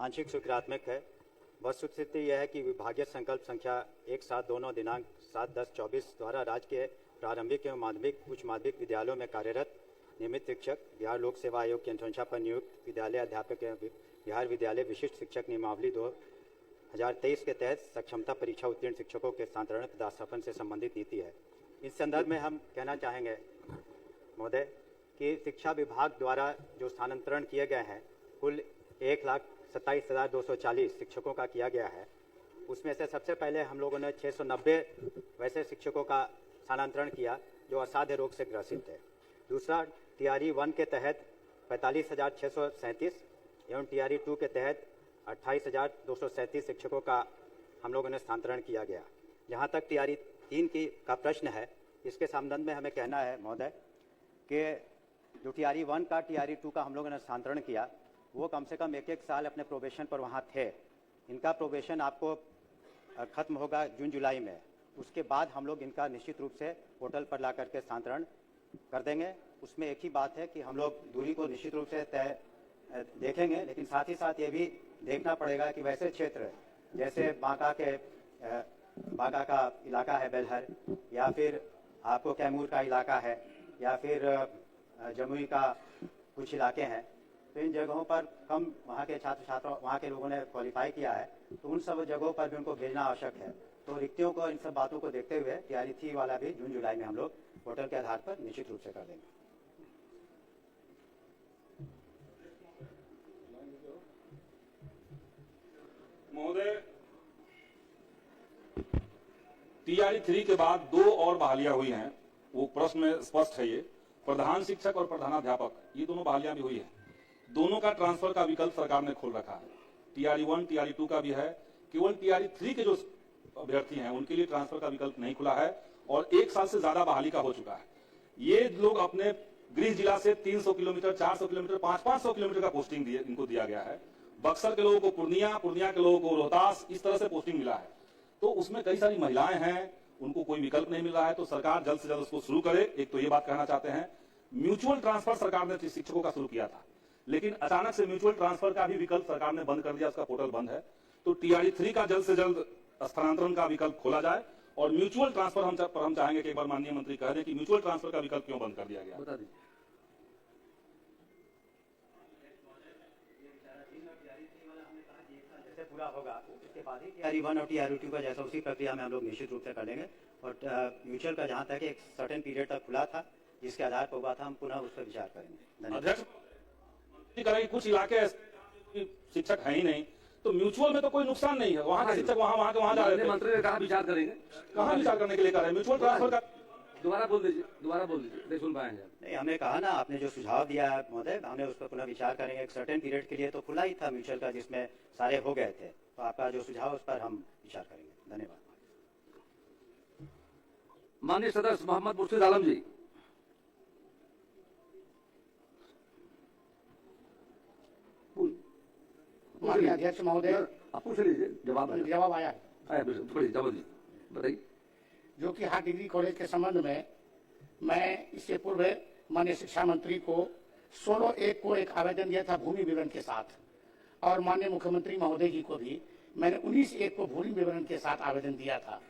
आंशिक सकारात्मक है। वस्तुस्थिति यह है कि विभागीय संकल्प संख्या 1/7/2 दिनांक 7/10/24 द्वारा राज्य के प्रारंभिक एवं माध्यमिक उच्च माध्यमिक विद्यालयों में कार्यरत नियमित शिक्षक, बिहार लोक सेवा आयोग की अनुशंसा पर नियुक्त विद्यालय अध्यापक एवं बिहार विद्यालय विशिष्ट शिक्षक नियमावली 2023 के तहत सक्षमता परीक्षा उत्तीर्ण शिक्षकों के स्थानांतरण पदास्थापन से संबंधित नीति है। इस संदर्भ में हम कहना चाहेंगे महोदय कि शिक्षा विभाग द्वारा जो स्थानांतरण किए गए हैं कुल 1,27,240 शिक्षकों का किया गया है। उसमें से सबसे पहले हम लोगों ने 690 वैसे शिक्षकों का स्थानांतरण किया जो असाध्य रोग से ग्रसित थे। दूसरा टीआरई 1 के तहत 45,637 एवं टीआरई 2 के तहत 28,237 शिक्षकों का हम लोगों ने स्थानांतरण किया गया। जहाँ तक टीआरई 3 का प्रश्न है, इसके संबंध में हमें कहना है महोदय कि जो टीआरई 1 का टीआरई 2 का हम लोगों ने स्थानांतरण किया वो कम से कम एक साल अपने प्रोबेशन पर वहाँ थे। इनका प्रोबेशन आपको खत्म होगा जून जुलाई में। उसके बाद हम लोग इनका निश्चित रूप से पोर्टल पर ला करके स्थानांतरण कर देंगे। उसमें एक ही बात है कि हम लोग दूरी को निश्चित रूप से तय देखेंगे, लेकिन साथ ही साथ ये भी देखना पड़ेगा कि वैसे क्षेत्र जैसे बांका का इलाका है बेलहर, या फिर आपको कैमूर का इलाका है, या फिर जमुई का कुछ इलाके हैं, तो इन जगहों पर कम वहाँ के छात्र वहाँ के लोगों ने क्वालिफाई किया है, तो उन सब जगहों पर भी उनको भेजना आवश्यक है। तो रिक्तियों को इन सब बातों को देखते हुए टीआरई 3 वाला भी जून जुलाई में हम लोग पोर्टल के आधार पर निश्चित रूप से कर देंगे। महोदय, टीआरई 3 के बाद 2 और बहालियां हुई हैं, वो प्रश्न में स्पष्ट है। ये प्रधान शिक्षक और प्रधानाध्यापक, ये दोनों बहालियां भी हुई है। दोनों का ट्रांसफर का विकल्प सरकार ने खोल रखा है। टीआरई 1 टीआरई 2 का भी है। केवल टीआरई 3 के जो अभ्यर्थी हैं उनके लिए ट्रांसफर का विकल्प नहीं खुला है और 1 साल से ज्यादा बहाली का हो चुका है। ये लोग अपने गृह जिला से 300 किलोमीटर, 400 किलोमीटर, 500 किलोमीटर का पोस्टिंग इनको दिया गया है। बक्सर के लोगों को पूर्णिया के लोगों को रोहतास, इस तरह से पोस्टिंग मिला है। तो उसमें कई सारी महिलाएं हैं, उनको कोई विकल्प नहीं मिल रहा है। तो सरकार जल्द से जल्द उसको शुरू करे। एक तो ये बात कहना चाहते हैं। म्यूचुअल ट्रांसफर सरकार ने शिक्षकों का शुरू किया था, लेकिन अचानक से म्यूचुअल ट्रांसफर का भी विकल्प सरकार ने बंद कर दिया, उसका पोर्टल बंद है। तो टीआरई 3 का जल्द से जल्द स्थानांतरण का विकल्प खोला जाए और म्यूचुअल ट्रांसफर हम चाहेंगे कि एक बार माननीय मंत्री कह दें कि म्यूचुअल ट्रांसफर का विकल्प क्यों बंद कर दिया गया। बता दीजिए। पूरा होगा उसके बाद ही टीआरई 1 और टीआरई 2 का जैसा उसी प्रक्रिया में हम लोग निश्चित रूप से कर लेंगे। और म्यूचुअल का जहां तक एक सर्टेन पीरियड तक खुला था, जिसके आधार पर हुआ था, हम पुनः उस पर विचार करेंगे। अध्यक्ष कुछ इलाके शिक्षक है ही नहीं, तो म्यूचुअल में तो कोई नुकसान नहीं है। वहाँ के शिक्षक वहाँ जा रहे हैं। मंत्री ने कहा विचार करेंगे, कहाँ विचार करने के लिए कर रहे हैं? म्यूचुअल ट्रांसफर का दोबारा बोल दीजिए, नहीं सुन पाए हैं। नहीं, हमने कहा ना, आपने जो सुझाव दिया है महोदय, हमने उस पर पुनः विचार करेंगे। एक सर्टेन पीरियड के लिए तो खुला ही था म्यूचुअल का, जिसमें सारे हो गए थे। तो आपका जो सुझाव उस पर हम विचार करेंगे। धन्यवाद। माननीय सदस्य मोहम्मद मुर्शिद आलम जी। माननीय अध्यक्ष महोदय, आप पूछ लीजिए, जवाब आया है। जवाब दी बताइए। जो कि हार्ट डिग्री कॉलेज के संबंध में मैं इससे पूर्व माननीय शिक्षा मंत्री को 16/1 को एक आवेदन दिया था भूमि विवरण के साथ, और माननीय मुख्यमंत्री महोदय जी को भी मैंने 19/1 को भूमि विवरण के साथ आवेदन दिया था।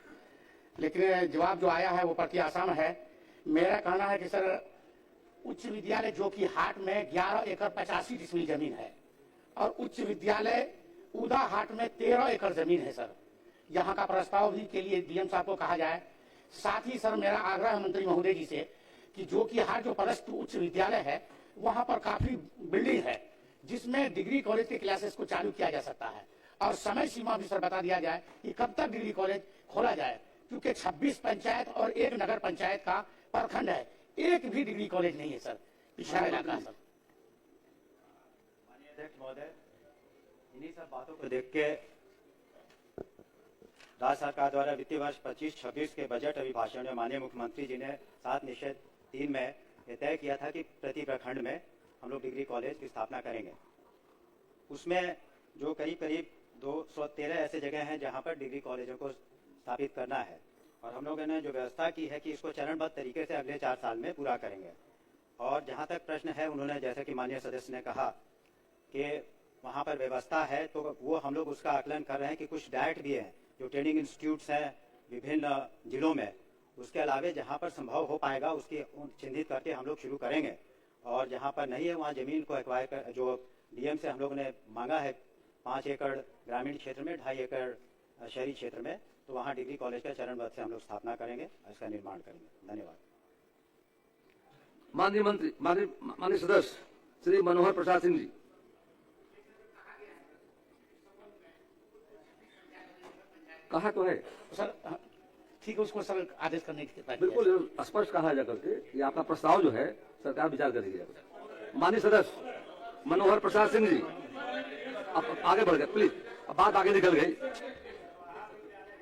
लेकिन जवाब जो आया है वो प्रति आसाम है। मेरा कहना है कि सर, उच्च विद्यालय जो कि हाट में 11 एकड़ 85 डिसमिल जमीन है और उच्च विद्यालय उदा हाट में 13 एकड़ जमीन है सर। यहाँ का प्रस्ताव भी के लिए डीएम साहब को कहा जाए। साथ ही सर, मेरा आग्रह है मंत्री महोदय जी से कि जो कि हाट जो +2 उच्च विद्यालय है, वहाँ पर काफी बिल्डिंग है जिसमें डिग्री कॉलेज के क्लासेस को चालू किया जा सकता है, और समय सीमा भी सर बता दिया जाए कि कब तक डिग्री कॉलेज खोला जाए, क्योंकि 26 पंचायत और 1 नगर पंचायत का प्रखंड है, एक भी डिग्री कॉलेज नहीं है सर, पिछड़ा इलाका सर। माननीय अध्यक्ष महोदय, इन्हीं सब बातों को देख के राज्य सरकार द्वारा वित्तीय वर्ष 25-26 के बजट अभिभाषण में माननीय मुख्यमंत्री जी ने 7 निश्चय 3 में यह तय किया था कि प्रति प्रखंड में हम लोग डिग्री कॉलेज की स्थापना करेंगे। उसमें जो करीब 213 ऐसे जगह हैं जहां पर डिग्री कॉलेजों को स्थापित करना है, और हम लोगों ने जो व्यवस्था की है कि इसको चरणबद्ध तरीके से अगले 4 साल में पूरा करेंगे। और जहां तक प्रश्न है, उन्होंने जैसे कि माननीय सदस्य ने कहा कि वहाँ पर व्यवस्था है, तो वो हम लोग उसका आकलन कर रहे हैं कि कुछ डाइट भी हैं जो ट्रेनिंग इंस्टीट्यूट्स हैं विभिन्न जिलों में, उसके अलावे जहाँ पर संभव हो पाएगा उसकी चिन्हित करके हम लोग शुरू करेंगे। और जहाँ पर नहीं है वहाँ जमीन को एक्वायर कर, जो डीएम से हम लोग ने मांगा है 5 एकड़ ग्रामीण क्षेत्र में, 2.5 एकड़ शहरी क्षेत्र में, तो वहाँ डिग्री कॉलेज का चरणबद्ध से हम लोग स्थापना करेंगे, इसका निर्माण करेंगे। धन्यवाद। माननीय मंत्री, माननीय सदस्य श्री मनोहर प्रसाद सिंह जी। कहा तो है सर, ठीक है, उसको सर आदेश करने की कृपा कीजिए। बिल्कुल स्पष्ट कहा जा करके कि आपका प्रस्ताव जो है सरकार विचार करेगी। माननीय सदस्य मनोहर प्रसाद सिंह जी, अब आगे बढ़ गए प्लीज, अब बात आगे निकल गई।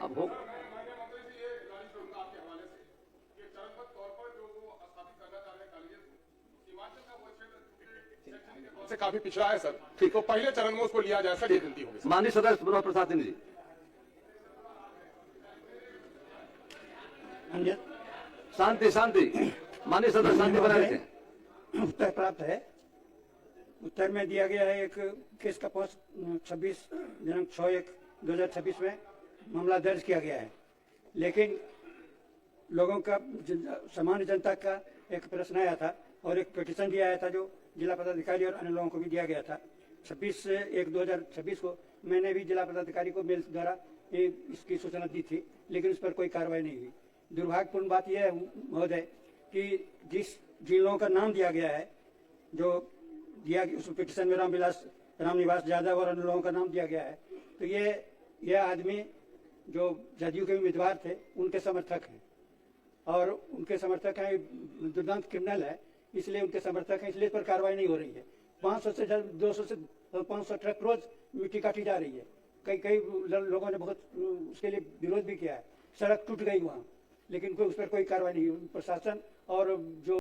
अब हो से काफी पिछड़ा है सर, तो पहले चरण में उसको लिया जाए सर, ये विनती होगी। माननीय सदस्य मनोहर प्रसाद सिंह जी। शांति शांति, माननीय सदस्य शांति बनाए रखें। उत्तर प्राप्त है। उत्तर में दिया गया है एक केस का पोस्ट 26 दिनांक 6/1/2026 में मामला दर्ज किया गया है, लेकिन लोगों का सामान्य जनता का एक प्रश्न आया था और एक पिटीशन भी आया था जो जिला पदाधिकारी और अन्य लोगों को भी दिया गया था। 26/1/2026 को मैंने भी जिला पदाधिकारी को मेल द्वारा इसकी सूचना दी थी, लेकिन उस पर कोई कार्रवाई नहीं हुई। दुर्भाग्यपूर्ण बात यह है महोदय कि जिन लोगों का नाम दिया गया है, जो दिया उस पिटीशन में रामनिवास यादव और अन्य लोगों का नाम दिया गया है, तो ये आदमी जो जदयू के उम्मीदवार थे उनके समर्थक हैं और उनके समर्थक हैं, दुर्दांत क्रिमिनल है, इसलिए उनके समर्थक हैं, इसलिए इस पर कार्रवाई नहीं हो रही है। 500 से 200 से 500 ट्रक रोज मिट्टी काटी जा रही है। कई लोगों ने बहुत उसके लिए विरोध भी किया है। सड़क टूट गई वहाँ, लेकिन उस पर कोई कार्रवाई नहीं हुई। प्रशासन और जो